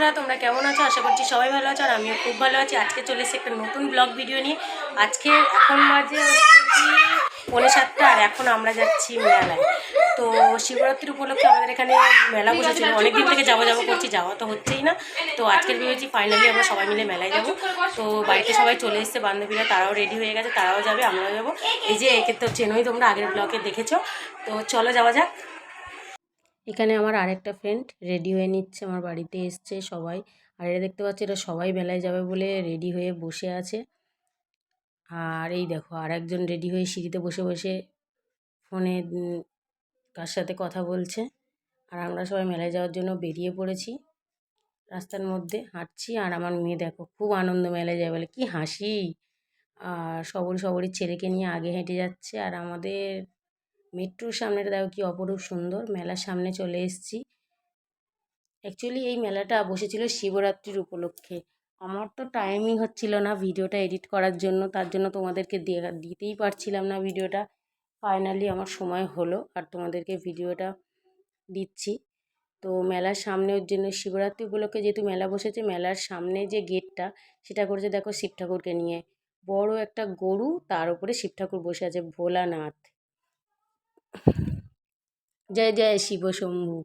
বন্ধুরা, তোমরা কেমন আছো? আশা করছি সবাই ভালো আছো, আর আমিও খুব ভালো আছি। আজকে চলে এসেছি একটা নতুন ব্লগ ভিডিও নিয়ে। আজকে এখন বাজে হচ্ছে কি 7:45, আর এখন আমরা যাচ্ছি মেলায়। তো শিবরাত্রির উপলক্ষে আমাদের এখানে মেলা বসেছিল, অনেকদিন থেকে যাবো করছি, যাওয়া তো হচ্ছেই না। তো আজকের ভেবেছি ফাইনালি আমরা সবাই মিলে মেলায় যাবো। তো বাড়িতে সবাই চলে এসেছে, বান্ধবীরা তারাও রেডি হয়ে গেছে, তারাও যাবে, আমরাও যাবো। এই যে একে তো চেনোই, তোমরা আগের ব্লগে দেখেছো। তো চলো যাওয়া যাক। এখানে আমার আরেকটা ফ্রেন্ড রেডি হয়ে নিচ্ছে, আমার বাড়িতে এসছে সবাই। আর এটা দেখতে পাচ্ছি, এটা সবাই মেলায় যাবে বলে রেডি হয়ে বসে আছে। আর এই দেখো আর একজন রেডি হয়ে সিঁড়িতে বসে বসে ফোনে কার সাথে কথা বলছে। আর আমরা সবাই মেলায় যাওয়ার জন্য বেরিয়ে পড়েছি, রাস্তার মধ্যে হাঁটছি। আর আমার মেয়ে দেখো খুব আনন্দ, মেলায় যায় বলে কি হাসি। আর সবরি ছেলেকে নিয়ে আগে হেঁটে যাচ্ছে। আর আমাদের মেট্রোর সামনেটা দেখো কি অপরূপ সুন্দর। মেলার সামনে চলে এসেছি। অ্যাকচুয়ালি এই মেলাটা বসেছিল শিবরাত্রির উপলক্ষে। আমার তো টাইমই হচ্ছিল না ভিডিওটা এডিট করার জন্য, তার জন্য তোমাদেরকে দিতেই পারছিলাম না ভিডিওটা। ফাইনালি আমার সময় হলো আর তোমাদেরকে ভিডিওটা দিচ্ছি। তো মেলার সামনে ওর জন্য শিবরাত্রি উপলক্ষে যেহেতু মেলা বসেছে, মেলার সামনে যে গেটটা সেটা করেছে দেখো শিব ঠাকুরকে নিয়ে। বড় একটা গরু, তার উপরে শিব ঠাকুর বসে আছে, ভোলানাথ। জয় জয় শিব শম্ভু।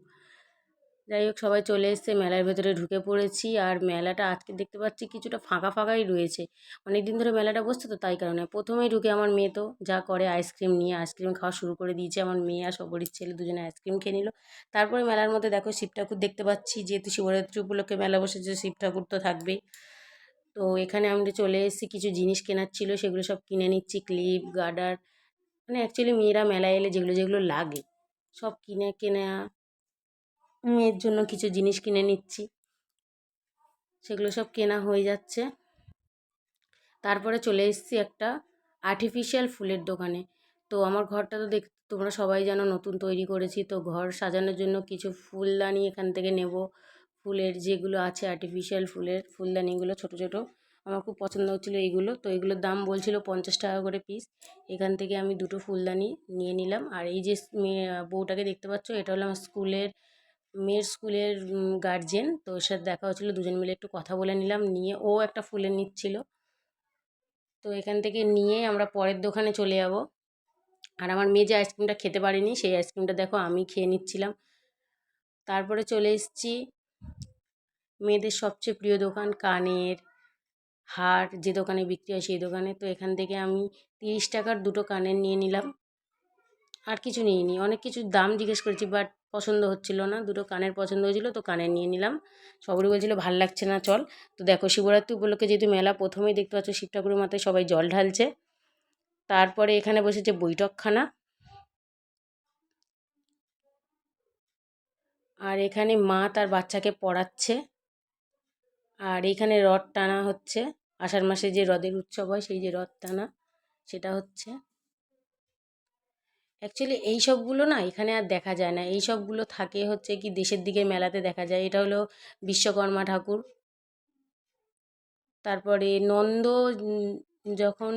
যাই হোক, সবাই চলে এসেছে, মেলার ভেতরে ঢুকে পড়েছি। আর মেলাটা আজকে দেখতে পাচ্ছি কিছুটা ফাঁকা ফাঁকাই রয়েছে, অনেক দিন ধরে মেলাটা বসছে তো তাই কারণে। প্রথমেই ঢুকে আমার মেয়ে তো যা করে, আইসক্রিম নিয়ে আইসক্রিম খাওয়া শুরু করে দিয়েছে। আমার মেয়ে আর সবরির ছেলে দুজনে আইসক্রিম খেয়ে নিল। তারপরে মেলার মধ্যে দেখো শিব ঠাকুর দেখতে পাচ্ছি, যেহেতু শিবরাত্রি উপলক্ষে মেলা বসেছে, শিব ঠাকুর তো থাকবেই। তো এখানে আমরা চলে এসেছি, কিছু জিনিস কেনার ছিল সেগুলো সব কিনে নিচ্ছি, ক্লিপ গার্ডার, মানে অ্যাকচুয়ালি মেয়েরা মেলায় এলে যেগুলো যেগুলো লাগে সব কেনা। মেয়ের জন্য কিছু জিনিস কিনে নিচ্ছি, সেগুলো সব কেনা হয়ে যাচ্ছে। তারপরে চলে এসেছি একটা আর্টিফিশিয়াল ফুলের দোকানে। তো আমার ঘরটা তো তোমরা সবাই জানো নতুন তৈরি করেছি, তো ঘর সাজানোর জন্য কিছু ফুলদানি এখান থেকে নেব। ফুলের যেগুলো আছে আর্টিফিশিয়াল ফুলের ফুলদানিগুলো ছোট ছোট, আমার খুব পছন্দ হচ্ছিলো এইগুলো। তো এগুলোর দাম বলছিল 50 টাকা করে পিস। এখান থেকে আমি দুটো ফুলদানি নিয়ে নিলাম। আর এই যে বউটাকে দেখতে পাচ্ছ, এটা হলো আমার মেয়ের স্কুলের গার্জেন। তো ওর সাথে দেখা হচ্ছিলো, দুজন মিলে একটু কথা বলে নিলাম, নিয়ে ও একটা ফুলের নিচ্ছিল। তো এখান থেকে নিয়ে আমরা পরের দোকানে চলে যাব। আর আমার মেয়ে যে আইসক্রিমটা খেতে পারেনি, সেই আইসক্রিমটা দেখো আমি খেয়ে নিচ্ছিলাম। তারপরে চলে এসেছি মেয়েদের সবচেয়ে প্রিয় দোকান, কানের হার যে দোকানে বিক্রি হয় সেই দোকানে। তো এখান থেকে আমি 30 টাকার দুটো কানের নিয়ে নিলাম, আর কিছু নিইনি। অনেক কিছুর দাম জিজ্ঞেস করেছি, বাট পছন্দ হচ্ছিল না। দুটো কানের পছন্দ হয়েছিল, তো কানের নিয়ে নিলাম। সবারই বলছিল ভাল লাগছে না, চল। তো দেখো শিবরাত্রি উপলক্ষে যেহেতু মেলা, প্রথমেই দেখতে পাচ্ছ শিব ঠাকুরের মাথায় সবাই জল ঢালছে। তারপরে এখানে বসেছে বৈঠকখানা, আর এখানে মা তার বাচ্চাকে পড়াচ্ছে। আর এখানে রথ টানা হচ্ছে, আষাঢ় মাসে যে রথের উৎসব হয় সেই যে রথ টানা সেটা হচ্ছে। অ্যাকচুয়ালি এই সবগুলো না এখানে আর দেখা যায় না, এই সবগুলো থাকে হচ্ছে কি দেশের দিকে মেলাতে দেখা যায়। এটা হলো বিশ্বকর্মা ঠাকুর। তারপরে নন্দ যখন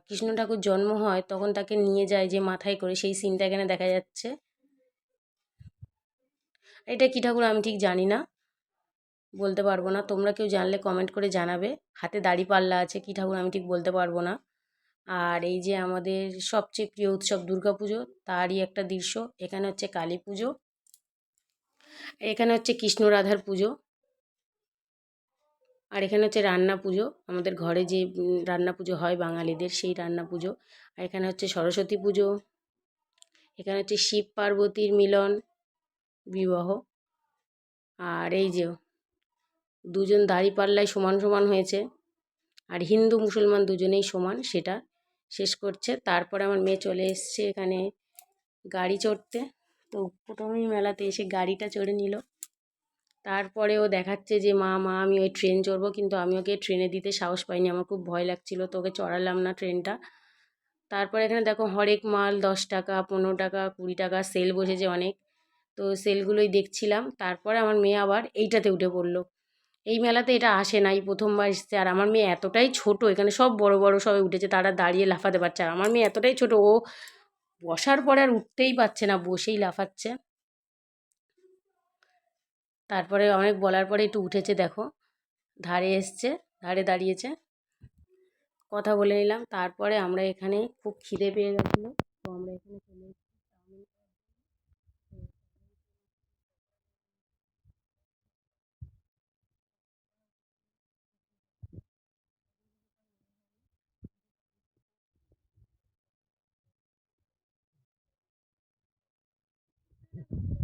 কৃষ্ণ ঠাকুর জন্ম হয় তখন তাকে নিয়ে যায় যে মাথায় করে, সেই সিনটা এখানে দেখা যাচ্ছে। এটা কী ঠাকুর আমি ঠিক জানি না, বলতে পারবো না। তোমরা কেউ জানলে কমেন্ট করে জানাবে। হাতে দাড়িপাল্লা আছে, কী ঠাকুর আমি ঠিক বলতে পারবো না। আর এই যে আমাদের সবচেয়ে প্রিয় উৎসব দুর্গাপুজো, তারই একটা দৃশ্য। এখানে হচ্ছে কালী পুজো, এখানে হচ্ছে কৃষ্ণ রাধার পুজো। আর এখানে হচ্ছে রান্না পুজো, আমাদের ঘরে যে রান্না পুজো হয় বাঙালিদের, সেই রান্না পুজো। আর এখানে হচ্ছে সরস্বতী পুজো। এখানে হচ্ছে শিব পার্বতীর মিলন, বিবাহ। আর এই যে দুজন দাঁড়িপাল্লায় সমান সমান হয়েছে, আর হিন্দু মুসলমান দুজনেই সমান, সেটা শেষ করছে। তারপরে আমার মেয়ে চলে এসছে এখানে গাড়ি চড়তে। তো প্রথমেই মেলাতে এসে গাড়িটা চড়ে নিল। তারপরে ও দেখাচ্ছে যে মা মা আমি ওই ট্রেন চড়বো, কিন্তু আমি ওকে ট্রেনে দিতে সাহস পাইনি, আমার খুব ভয় লাগছিল, তো ওকে চড়ালাম না ট্রেনটা। তারপরে এখানে দেখো হরেক মাল 10 টাকা 15 টাকা 20 টাকা সেল বসেছে অনেক, তো সেলগুলোই দেখছিলাম। তারপরে আমার মেয়ে আবার এইটাতে উঠে পড়লো। এই মেলাতে এটা আসে না, এই প্রথমবার এসছে। আর আমার মেয়ে এতটাই ছোট, এখানে সব বড় বড় সবাই উঠেছে, তারা দাঁড়িয়ে লাফাতে পারছে, আর আমার মেয়ে এতটাই ছোট, ও বসার পরে আর উঠতেই পারছে না, বসেই লাফাচ্ছে। তারপরে অনেক বলার পরে একটু উঠেছে, দেখো ধারে এসছে, ধারে দাঁড়িয়েছে। কথা বলে নিলাম। তারপরে আমরা এখানে খুব খিদে পেয়ে গেছিলো, তো আমরা এখানে চলে এসেছি চাউমিন খাওয়ার জন্য।